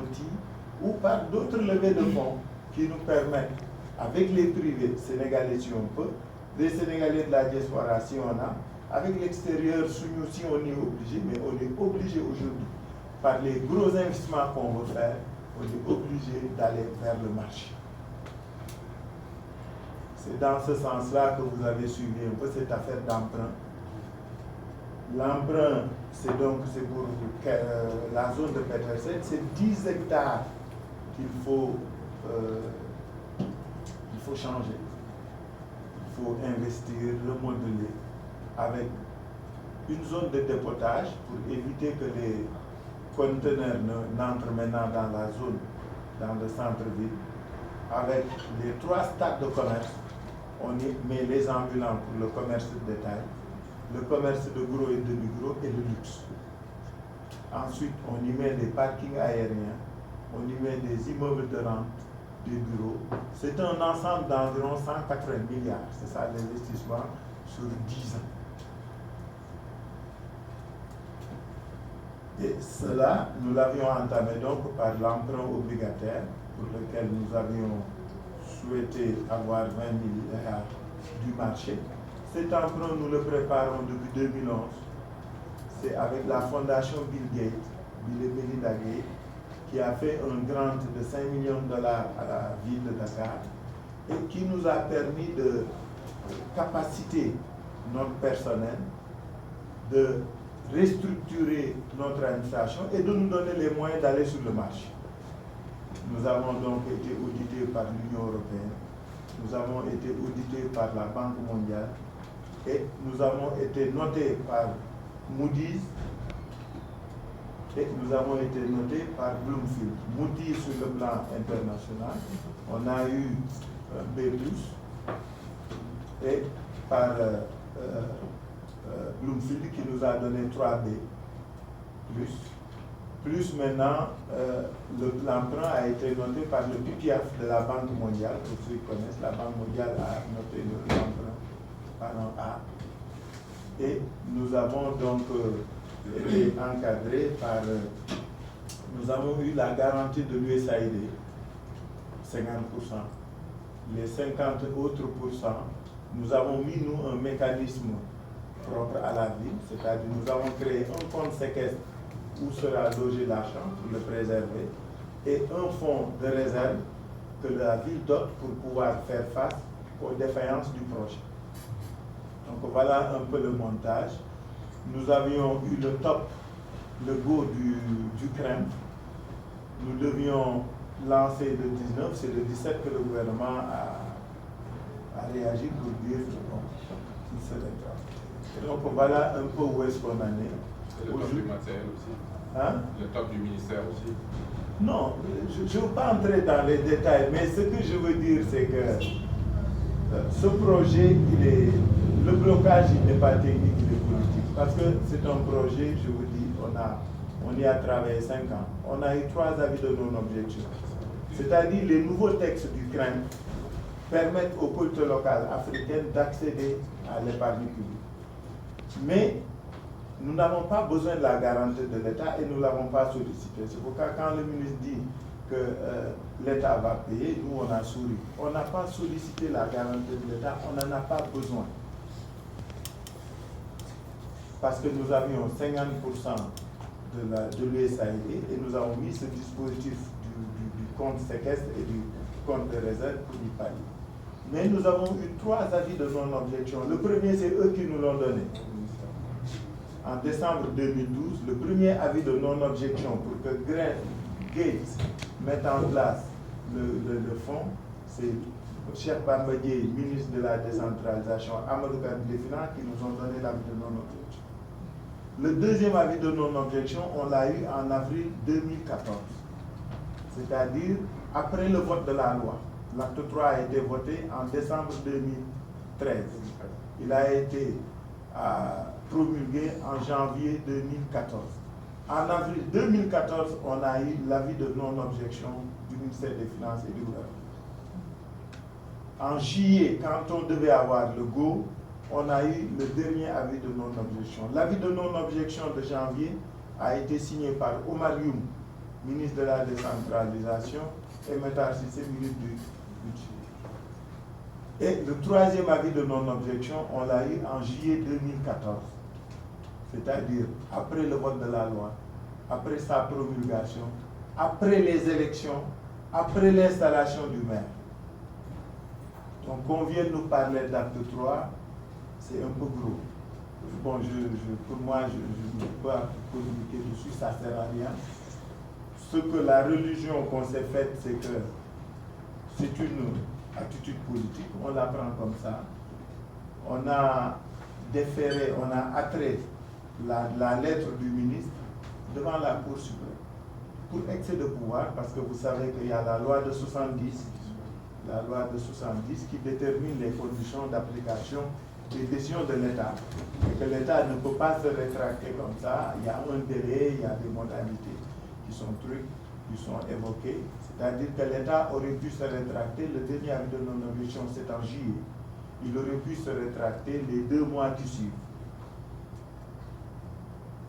outils ou par d'autres levées de fonds qui nous permettent, avec les privés sénégalais si on peut, les Sénégalais de la diaspora si on a, avec l'extérieur si on est obligé, mais on est obligé aujourd'hui, par les gros investissements qu'on veut faire, on est obligé d'aller vers le marché. C'est dans ce sens-là que vous avez suivi un peu cette affaire d'emprunt. L'emprunt, c'est pour la zone de Petersen, c'est 10 hectares qu'il faut changer. Il faut investir, remodeler avec une zone de dépotage pour éviter que les conteneurs n'entrent maintenant dans la zone, dans le centre-ville. Avec les 3 stades de commerce, on y met les ambulants pour le commerce de détail, le commerce de gros et de micro et de luxe. Ensuite, on y met des parkings aériens, on y met des immeubles de rente, des bureaux. C'est un ensemble d'environ 180 milliards. C'est ça l'investissement sur 10 ans. Et cela, nous l'avions entamé donc par l'emprunt obligataire, pour lequel nous avions souhaité avoir 20 milliards du marché. Cet emprunt, nous le préparons depuis 2011. C'est avec la fondation Bill Gates, Bill et Melinda Gates, qui a fait un grant de 5 millions de dollars à la ville de Dakar et qui nous a permis de capaciter notre personnel, de restructurer notre administration et de nous donner les moyens d'aller sur le marché. Nous avons donc été audités par l'Union européenne, nous avons été audités par la Banque mondiale et nous avons été notés par Moody's et nous avons été notés par Bloomfield. Moody's sur le plan international, on a eu B+, et par Bloomfield qui nous a donné 3B+. Plus maintenant, l'emprunt a été noté par le PPF de la Banque mondiale, pour ceux qui connaissent, la Banque mondiale a noté l'emprunt par un A. Et nous avons donc été encadrés par, nous avons eu la garantie de l'USAID, 50%. Les 50 autres pourcents, nous avons mis, nous, un mécanisme propre à la ville, c'est-à-dire nous avons créé un compte séquestre où sera logé l'argent pour le préserver et un fonds de réserve que la ville dote pour pouvoir faire face aux défaillances du projet. Donc voilà un peu le montage. Nous avions eu le top, le go du CREM. Nous devions lancer le 19, c'est le 17 que le gouvernement a réagi pour dire bon, il serait grave. Donc voilà un peu où est-ce qu'on en est. Et le top du matériel aussi. Hein? Le top du ministère aussi. Non, je ne veux pas entrer dans les détails, mais ce que je veux dire, c'est que ce projet, le blocage, il n'est pas technique, il est politique. Parce que c'est un projet, je vous dis, on y a travaillé 5 ans. On a eu 3 avis de non-objection. C'est-à-dire les nouveaux textes du CREM permettent aux collectivités locales africaines d'accéder à l'épargne publique. Mais nous n'avons pas besoin de la garantie de l'État et nous ne l'avons pas sollicité. C'est pourquoi quand le ministre dit que l'État va payer, nous on a souri. On n'a pas sollicité la garantie de l'État, on n'en a pas besoin. Parce que nous avions 50% de l'USAID et nous avons mis ce dispositif du compte séquestre et du compte de réserve pour y pallier. Mais nous avons eu 3 avis de non-objection. Le premier, c'est eux qui nous l'ont donné. En décembre 2012, le premier avis de non-objection pour que Gates mette en place le fonds, c'est Cheikh Bamba Dièye, ministre de la décentralisation, Amadou Kane des Finances, qui nous ont donné l'avis de non-objection. Le deuxième avis de non-objection, on l'a eu en avril 2014, c'est-à-dire après le vote de la loi. L'acte 3 a été voté en décembre 2013. Il a été promulgué en janvier 2014. En avril 2014, on a eu l'avis de non-objection du ministère des Finances et du gouvernement. En juillet, quand on devait avoir le go, on a eu le dernier avis de non-objection. L'avis de non-objection de janvier a été signé par Omar Youm, ministre de la décentralisation, et Matar Cissé, ministre du budget. Et le troisième avis de non-objection, on l'a eu en juillet 2014, c'est-à-dire après le vote de la loi, après sa promulgation, après les élections, après l'installation du maire. Donc qu'on vienne nous parler d'acte 3, c'est un peu gros. Bon, pour moi, je ne peux pas communiquer dessus, ça ne sert à rien. Ce que la religion qu'on s'est faite, c'est que c'est une attitude politique, on la prend comme ça. On a déféré, on a attrait la lettre du ministre devant la Cour suprême pour excès de pouvoir, parce que vous savez qu'il y a la loi de 70, qui détermine les conditions d'application des décisions de l'État. Et que l'État ne peut pas se rétracter comme ça, il y a un délai, il y a des modalités qui sont évoquées. C'est-à-dire que l'État aurait pu se rétracter, le dernier avis de non-objection c'est en juillet, il aurait pu se rétracter les 2 mois qui suivent.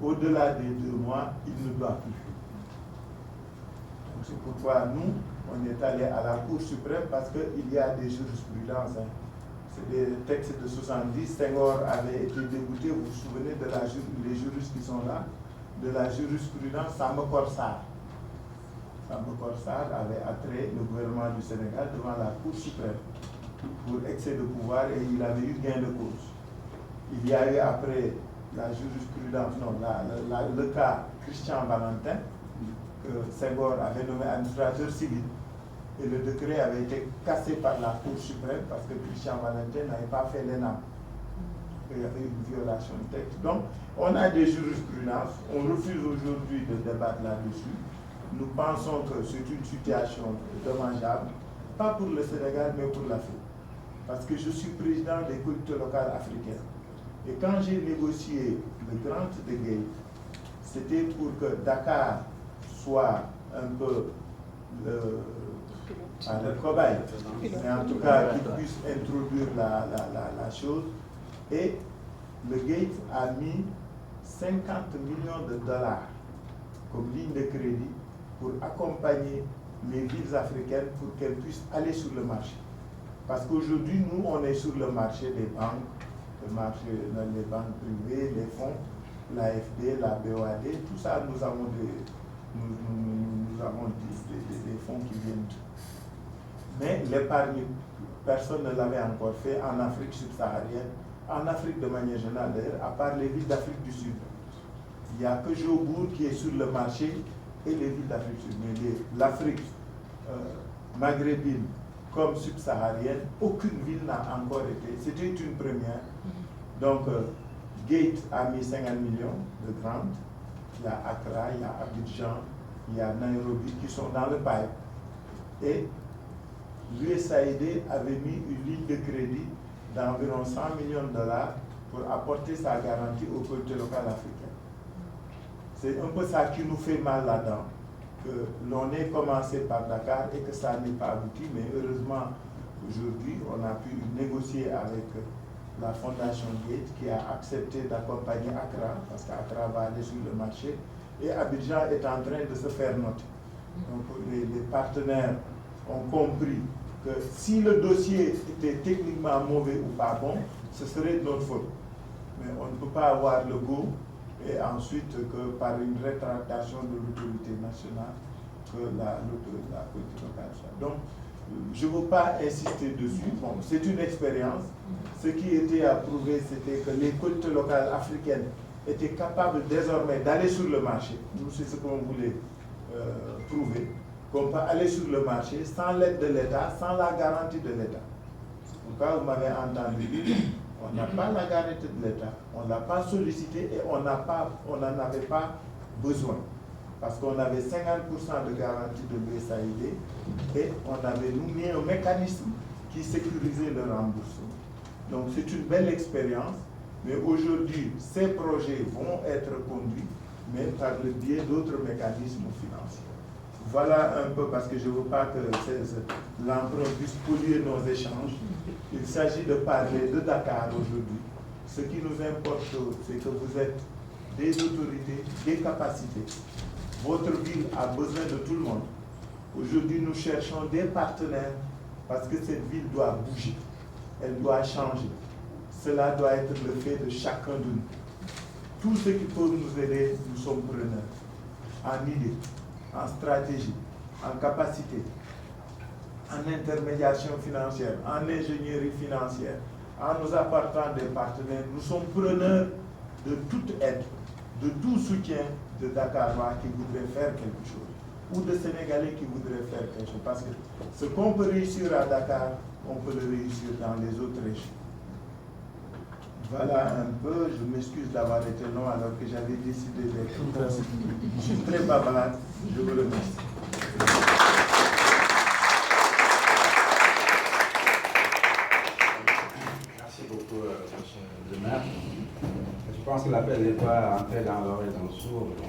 Au-delà des 2 mois, il ne doit plus. Donc c'est pourquoi nous, on est allé à la Cour suprême parce qu'il y a des jurisprudences. C'est des textes de 70. Senghor avait été dégoûté, vous vous souvenez de les juristes qui sont là, de la jurisprudence Samba Korsar. Samba Korsar avait attrait le gouvernement du Sénégal devant la Cour suprême pour excès de pouvoir et il avait eu gain de cause. Il y a eu après la jurisprudence, le cas Christian Valentin, que Senghor avait nommé administrateur civil. Et le décret avait été cassé par la Cour suprême parce que Christian Valentin n'avait pas fait l'ENAM. Il y avait une violation de texte. Donc, on a des jurisprudences. On refuse aujourd'hui de débattre là-dessus. Nous pensons que c'est une situation dommageable, pas pour le Sénégal, mais pour l'Afrique. Parce que je suis président des collectivités locales africaines. Et quand j'ai négocié le Grant de Gate, c'était pour que Dakar soit un peu le cobaye, mais en tout cas qu'il puisse introduire la chose. Et le Gate a mis 50 millions de dollars comme ligne de crédit pour accompagner les villes africaines pour qu'elles puissent aller sur le marché. Parce qu'aujourd'hui, nous, on est sur le marché des banques, le marché les banques privées, les fonds, l'AFD, la BOAD, tout ça, nous avons des fonds qui viennent. Mais l'épargne, personne ne l'avait encore fait en Afrique subsaharienne, en Afrique de manière générale d'ailleurs, à part les villes d'Afrique du Sud. Il n'y a que Jobourg qui est sur le marché et les villes d'Afrique du Sud. Mais l'Afrique maghrébine comme subsaharienne, aucune ville n'a encore été. C'était une première. Donc, Gate a mis 50 millions de Grant. Il y a Accra, il y a Abidjan, il y a Nairobi qui sont dans le pipe. Et l'USAID avait mis une ligne de crédit d'environ 100 millions de dollars pour apporter sa garantie aux collectivités locales africaines. C'est un peu ça qui nous fait mal là-dedans, que l'on ait commencé par Dakar et que ça n'ait pas abouti, mais heureusement, aujourd'hui, on a pu négocier avec la Fondation Gate qui a accepté d'accompagner Accra, parce qu'Accra va aller sur le marché, et Abidjan est en train de se faire noter. Donc les partenaires ont compris que si le dossier était techniquement mauvais ou pas bon, ce serait de notre faute. Mais on ne peut pas avoir le go et ensuite que par une rétractation de l'autorité nationale, que la politique locale soit. Donc, je ne veux pas insister dessus. Bon, c'est une expérience. Ce qui était à prouver, c'était que les collectivités locales africaines étaient capables désormais d'aller sur le marché. Nous, c'est ce qu'on voulait prouver. Qu'on peut aller sur le marché sans l'aide de l'État, sans la garantie de l'État. Pourquoi vous m'avez entendu dire, on n'a pas la garantie de l'État, on ne l'a pas sollicité et on n'en avait pas besoin. Parce qu'on avait 50% de garantie de l'USAID et on avait mis un mécanisme qui sécurisait le remboursement. Donc c'est une belle expérience, mais aujourd'hui, ces projets vont être conduits, mais par le biais d'autres mécanismes financiers. Voilà un peu, parce que je ne veux pas que l'emprunt puisse polluer nos échanges. Il s'agit de parler de Dakar aujourd'hui. Ce qui nous importe, c'est que vous êtes des autorités, des capacités. Votre ville a besoin de tout le monde. Aujourd'hui, nous cherchons des partenaires parce que cette ville doit bouger. Elle doit changer. Cela doit être le fait de chacun de nous. Tous ceux qui peuvent nous aider, nous sommes preneurs. En idées, en stratégie, en capacité, en intermédiation financière, en ingénierie financière, en nous apportant des partenaires. Nous sommes preneurs de toute aide, de tout soutien de Dakarois qui voudraient faire quelque chose, ou de Sénégalais qui voudraient faire quelque chose. Parce que ce qu'on peut réussir à Dakar, on peut le réussir dans les autres régions. Voilà un peu, je m'excuse d'avoir été long alors que j'avais décidé d'être concis. Je suis très bavarde, je vous remercie. Merci beaucoup, monsieur le maire. Je pense que l'appel n'est pas entré dans l'oreille d'un sourd. Donc,